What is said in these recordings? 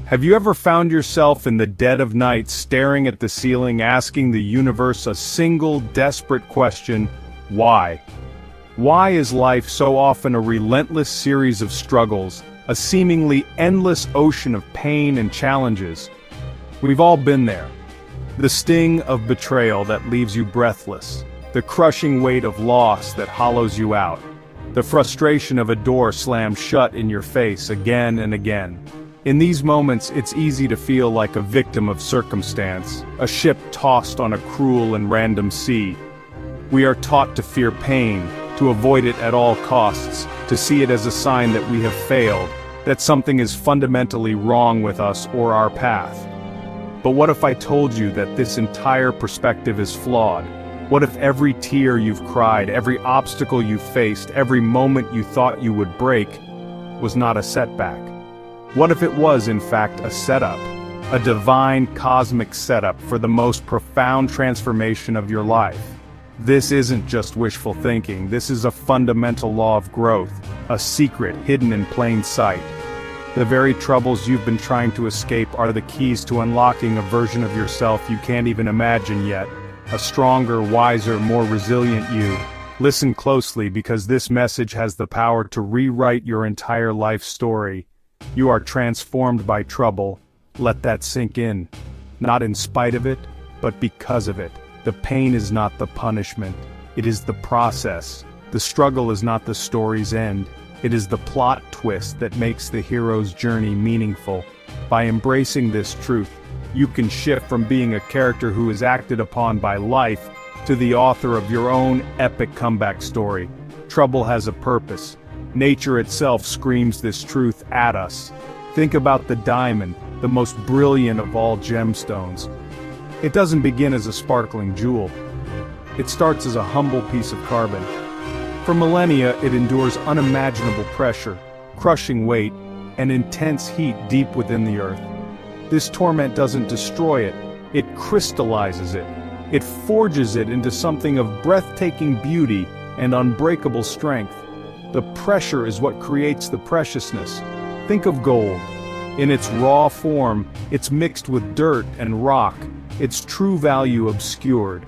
Have you ever found yourself in the dead of night staring at the ceiling, asking the universe a single desperate question: why? Why is life so often a relentless series of struggles, a seemingly endless ocean of pain and challenges? We've all been there. The sting of betrayal that leaves you breathless, the crushing weight of loss that hollows you out, the frustration of a door slammed shut in your face again and again. In these moments, it's easy to feel like a victim of circumstance, a ship tossed on a cruel and random sea. We are taught to fear pain, to avoid it at all costs, to see it as a sign that we have failed, that something is fundamentally wrong with us or our path. But what if I told you that this entire perspective is flawed? What if every tear you've cried, every obstacle you faced, every moment you thought you would break, was not a setback? What if it was, in fact, a setup, a divine cosmic setup for the most profound transformation of your life? This isn't just wishful thinking, this is a fundamental law of growth, a secret hidden in plain sight. The very troubles you've been trying to escape are the keys to unlocking a version of yourself you can't even imagine yet, a stronger, wiser, more resilient you. Listen closely, because this message has the power to rewrite your entire life story. You are transformed by trouble. Let that sink in. Not in spite of it, but because of it. The pain is not the punishment. It is the process. The struggle is not the story's end. It is the plot twist that makes the hero's journey meaningful. By embracing this truth, you can shift from being a character who is acted upon by life to the author of your own epic comeback story. Trouble has a purpose. Nature itself screams this truth at us. Think about the diamond, the most brilliant of all gemstones. It doesn't begin as a sparkling jewel. It starts as a humble piece of carbon. For millennia, it endures unimaginable pressure, crushing weight, and intense heat deep within the earth. This torment doesn't destroy it, it crystallizes it. It forges it into something of breathtaking beauty and unbreakable strength. The pressure is what creates the preciousness. Think of gold. In its raw form, it's mixed with dirt and rock, its true value obscured.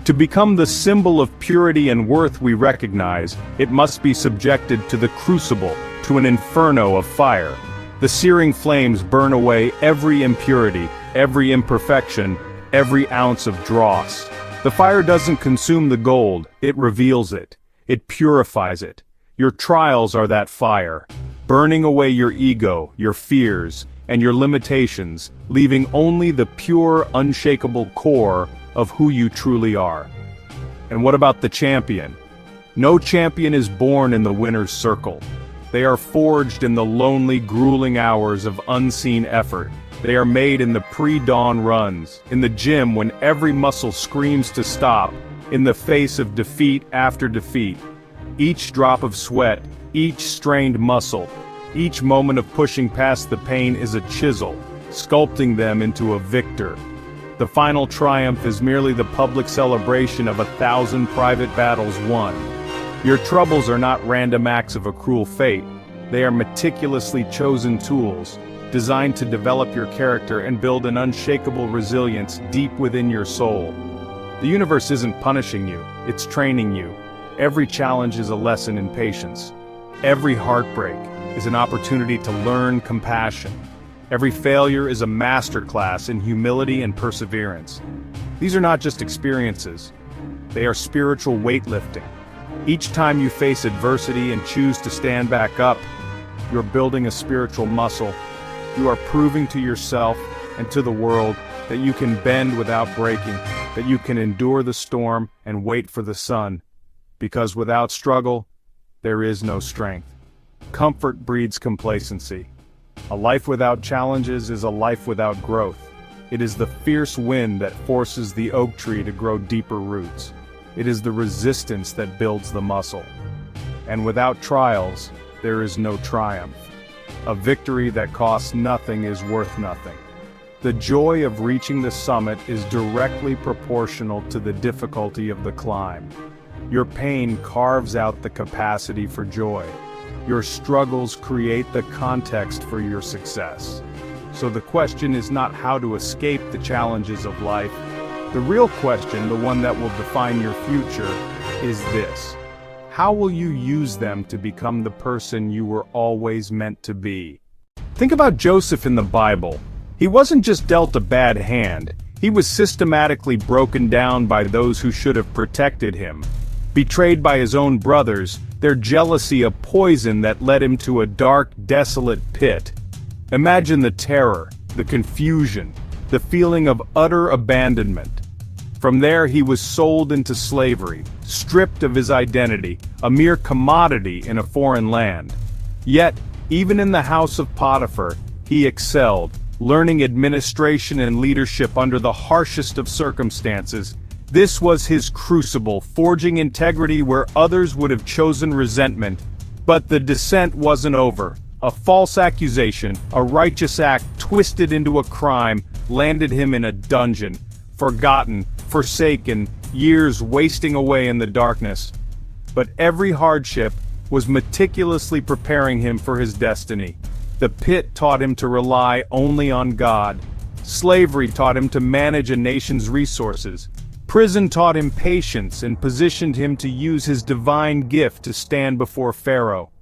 To become the symbol of purity and worth we recognize, it must be subjected to the crucible, to an inferno of fire. The searing flames burn away every impurity, every imperfection, every ounce of dross. The fire doesn't consume the gold, it reveals it. It purifies it. Your trials are that fire, burning away your ego, your fears, and your limitations, leaving only the pure, unshakable core of who you truly are. And what about the champion? No champion is born in the winner's circle. They are forged in the lonely, grueling hours of unseen effort. They are made in the pre-dawn runs, in the gym when every muscle screams to stop, in the face of defeat after defeat. Each drop of sweat, each strained muscle, each moment of pushing past the pain is a chisel, sculpting them into a victor. The final triumph is merely the public celebration of 1,000 private battles won. Your troubles are not random acts of a cruel fate. They are meticulously chosen tools, designed to develop your character and build an unshakable resilience deep within your soul. The universe isn't punishing you, it's training you. Every challenge is a lesson in patience. Every heartbreak is an opportunity to learn compassion. Every failure is a masterclass in humility and perseverance. These are not just experiences, they are spiritual weightlifting. Each time you face adversity and choose to stand back up, you're building a spiritual muscle. You are proving to yourself and to the world that you can bend without breaking, that you can endure the storm and wait for the sun. Because without struggle, there is no strength. Comfort breeds complacency. A life without challenges is a life without growth. It is the fierce wind that forces the oak tree to grow deeper roots. It is the resistance that builds the muscle. And without trials, there is no triumph. A victory that costs nothing is worth nothing. The joy of reaching the summit is directly proportional to the difficulty of the climb. Your pain carves out the capacity for joy. Your struggles create the context for your success. So the question is not how to escape the challenges of life. The real question, the one that will define your future, is this: how will you use them to become the person you were always meant to be? Think about Joseph in the Bible. He wasn't just dealt a bad hand, he was systematically broken down by those who should have protected him. Betrayed by his own brothers, their jealousy a poison that led him to a dark, desolate pit. Imagine the terror, the confusion, the feeling of utter abandonment. From there he was sold into slavery, stripped of his identity, a mere commodity in a foreign land. Yet, even in the house of Potiphar, he excelled, learning administration and leadership under the harshest of circumstances. This was his crucible, forging integrity where others would have chosen resentment. But the descent wasn't over. A false accusation, a righteous act twisted into a crime, landed him in a dungeon, forgotten, forsaken, years wasting away in the darkness. But every hardship was meticulously preparing him for his destiny. The pit taught him to rely only on God. Slavery taught him to manage a nation's resources. Prison taught him patience and positioned him to use his divine gift to stand before Pharaoh.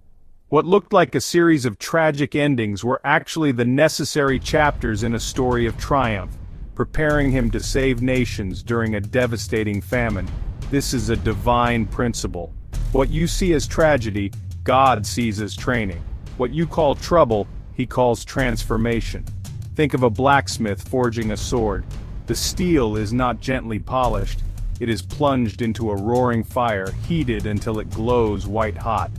What looked like a series of tragic endings were actually the necessary chapters in a story of triumph, preparing him to save nations during a devastating famine. This is a divine principle. What you see as tragedy, God sees as training. What you call trouble, He calls transformation. Think of a blacksmith forging a sword. The steel is not gently polished. It is plunged into a roaring fire, heated until it glows white-hot.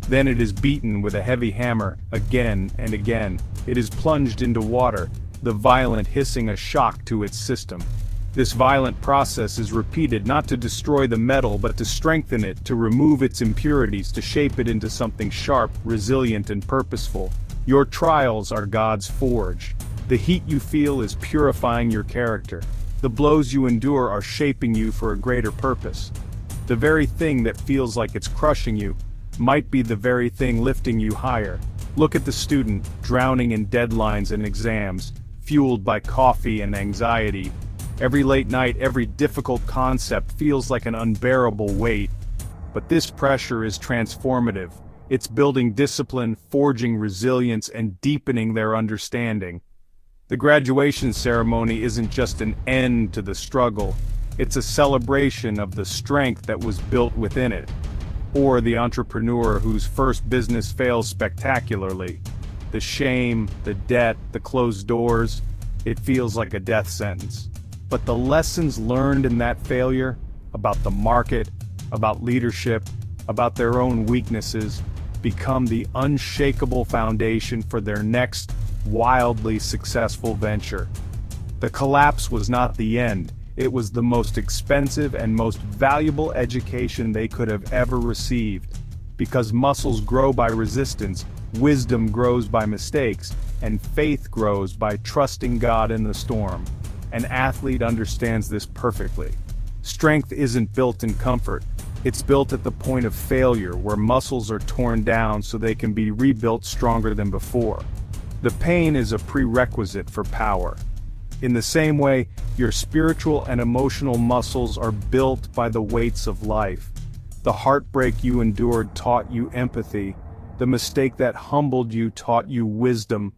Then it is beaten with a heavy hammer, again and again. It is plunged into water, the violent hissing a shock to its system. This violent process is repeated not to destroy the metal but to strengthen it, to remove its impurities, to shape it into something sharp, resilient and purposeful. Your trials are God's forge. The heat you feel is purifying your character. The blows you endure are shaping you for a greater purpose. The very thing that feels like it's crushing you might be the very thing lifting you higher. Look at the student, drowning in deadlines and exams, fueled by coffee and anxiety. Every late night, every difficult concept feels like an unbearable weight. But this pressure is transformative. It's building discipline, forging resilience, and deepening their understanding. The graduation ceremony isn't just an end to the struggle, it's a celebration of the strength that was built within it. Or the entrepreneur whose first business fails spectacularly. The shame, the debt, the closed doors, it feels like a death sentence. But the lessons learned in that failure, about the market, about leadership, about their own weaknesses, become the unshakable foundation for their next, wildly successful venture. The collapse was not the end, it was the most expensive and most valuable education they could have ever received. Because muscles grow by resistance, wisdom grows by mistakes, and faith grows by trusting God in the storm. An athlete understands this perfectly. Strength isn't built in comfort. It's built at the point of failure, where muscles are torn down so they can be rebuilt stronger than before. The pain is a prerequisite for power. In the same way, your spiritual and emotional muscles are built by the weights of life. The heartbreak you endured taught you empathy. The mistake that humbled you taught you wisdom.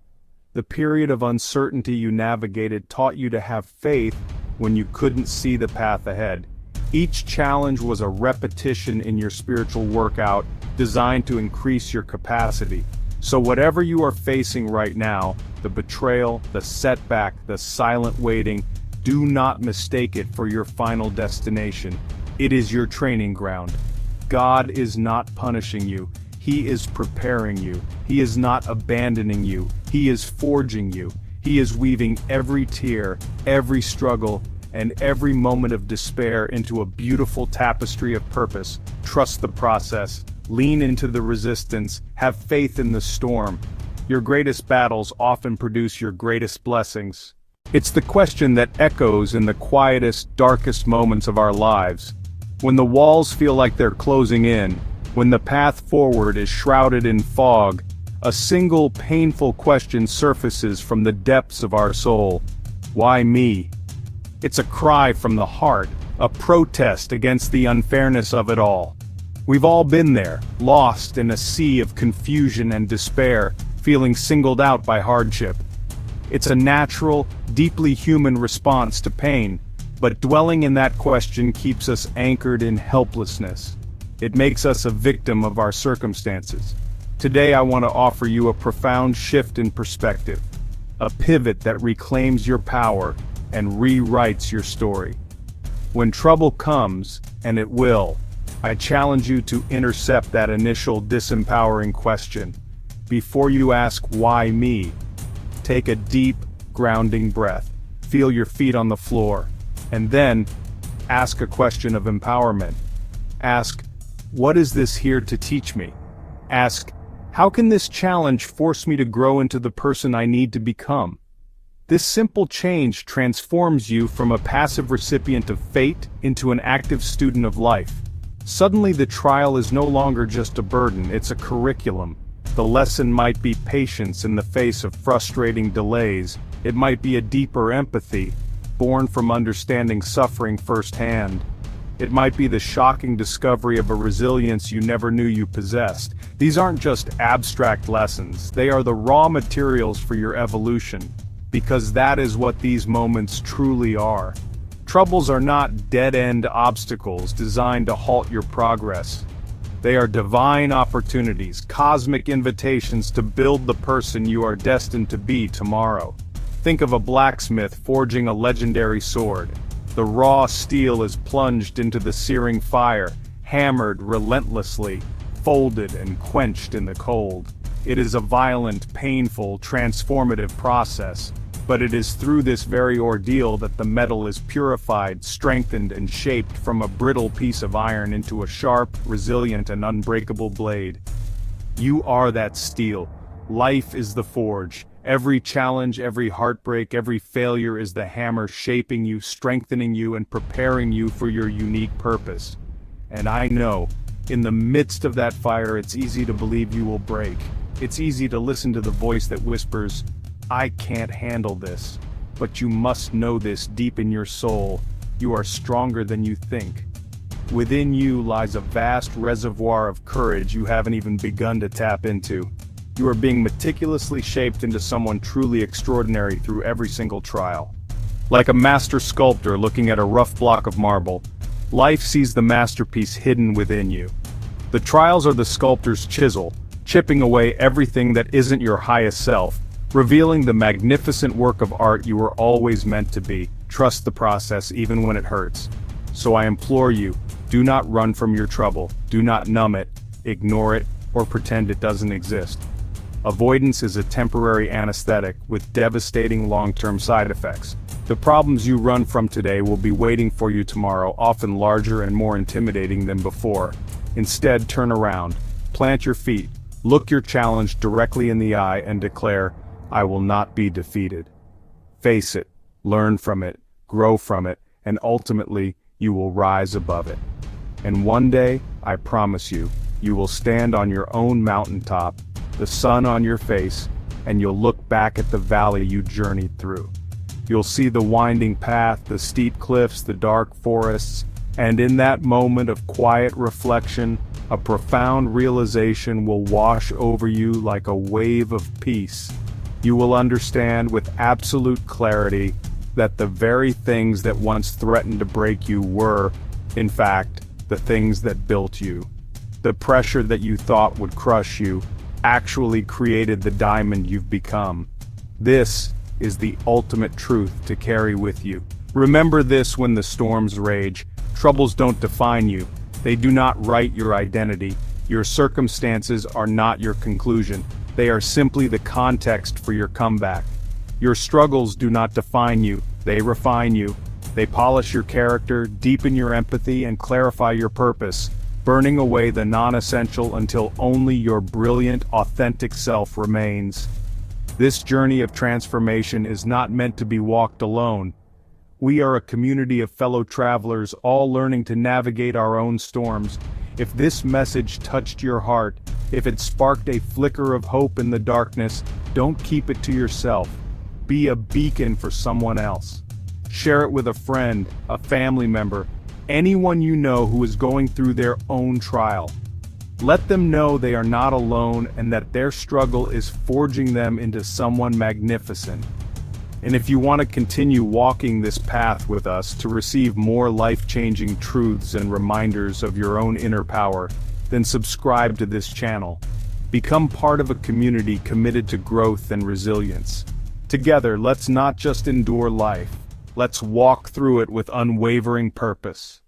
The period of uncertainty you navigated taught you to have faith when you couldn't see the path ahead. Each challenge was a repetition in your spiritual workout, designed to increase your capacity. So whatever you are facing right now, the betrayal, the setback, the silent waiting, do not mistake it for your final destination. It is your training ground. God is not punishing you. He is preparing you. He is not abandoning you. He is forging you. He is weaving every tear, every struggle, and every moment of despair into a beautiful tapestry of purpose. Trust the process. Lean into the resistance. Have faith in the storm. Your greatest battles often produce your greatest blessings. It's the question that echoes in the quietest, darkest moments of our lives. When the walls feel like they're closing in, when the path forward is shrouded in fog, a single painful question surfaces from the depths of our soul. Why me? It's a cry from the heart, a protest against the unfairness of it all. We've all been there, lost in a sea of confusion and despair, feeling singled out by hardship. It's a natural, deeply human response to pain, but dwelling in that question keeps us anchored in helplessness. It makes us a victim of our circumstances. Today I want to offer you a profound shift in perspective, a pivot that reclaims your power and rewrites your story. When trouble comes, and it will, I challenge you to intercept that initial disempowering question. Before you ask, why me? Take a deep, grounding breath. Feel your feet on the floor. And then, ask a question of empowerment. Ask, what is this here to teach me? Ask, how can this challenge force me to grow into the person I need to become? This simple change transforms you from a passive recipient of fate into an active student of life. Suddenly the trial is no longer just a burden, it's a curriculum. The lesson might be patience in the face of frustrating delays. It might be a deeper empathy, born from understanding suffering firsthand. It might be the shocking discovery of a resilience you never knew you possessed. These aren't just abstract lessons, they are the raw materials for your evolution, because that is what these moments truly are. Troubles are not dead-end obstacles designed to halt your progress. They are divine opportunities, cosmic invitations to build the person you are destined to be tomorrow. Think of a blacksmith forging a legendary sword. The raw steel is plunged into the searing fire, hammered relentlessly, folded and quenched in the cold. It is a violent, painful, transformative process, but it is through this very ordeal that the metal is purified, strengthened and shaped from a brittle piece of iron into a sharp, resilient and unbreakable blade. You are that steel. Life is the forge. Every challenge, every heartbreak, every failure is the hammer shaping you, strengthening you, and preparing you for your unique purpose. And I know, in the midst of that fire, it's easy to believe you will break. It's easy to listen to the voice that whispers, I can't handle this. But you must know this deep in your soul. You are stronger than you think. Within you lies a vast reservoir of courage you haven't even begun to tap into. You are being meticulously shaped into someone truly extraordinary through every single trial. Like a master sculptor looking at a rough block of marble, life sees the masterpiece hidden within you. The trials are the sculptor's chisel, chipping away everything that isn't your highest self, revealing the magnificent work of art you were always meant to be. Trust the process even when it hurts. So I implore you, do not run from your trouble, do not numb it, ignore it, or pretend it doesn't exist. Avoidance is a temporary anesthetic with devastating long-term side effects. The problems you run from today will be waiting for you tomorrow, often larger and more intimidating than before. Instead, turn around, plant your feet, look your challenge directly in the eye and declare, I will not be defeated. Face it, learn from it, grow from it, and ultimately, you will rise above it. And one day, I promise you, you will stand on your own mountaintop, the sun on your face, and you'll look back at the valley you journeyed through. You'll see the winding path, the steep cliffs, the dark forests, and in that moment of quiet reflection, a profound realization will wash over you like a wave of peace. You will understand with absolute clarity that the very things that once threatened to break you were, in fact, the things that built you. The pressure that you thought would crush you actually created the diamond you've become. This is the ultimate truth to carry with you. Remember this when the storms rage. Troubles don't define you. They do not write your identity. Your circumstances are not your conclusion. They are simply the context for your comeback. Your struggles do not define you. They refine you. They polish your character, deepen your empathy, and clarify your purpose, burning away the non-essential until only your brilliant, authentic self remains. This journey of transformation is not meant to be walked alone. We are a community of fellow travelers, all learning to navigate our own storms. If this message touched your heart, If it sparked a flicker of hope in the darkness, don't keep it to yourself. Be a beacon for someone else. Share it with a friend, a family member, anyone you know who is going through their own trial. Let them know they are not alone and that their struggle is forging them into someone magnificent. And if you want to continue walking this path with us to receive more life-changing truths and reminders of your own inner power, then subscribe to this channel. Become part of a community committed to growth and resilience. Together, let's not just endure life, let's walk through it with unwavering purpose.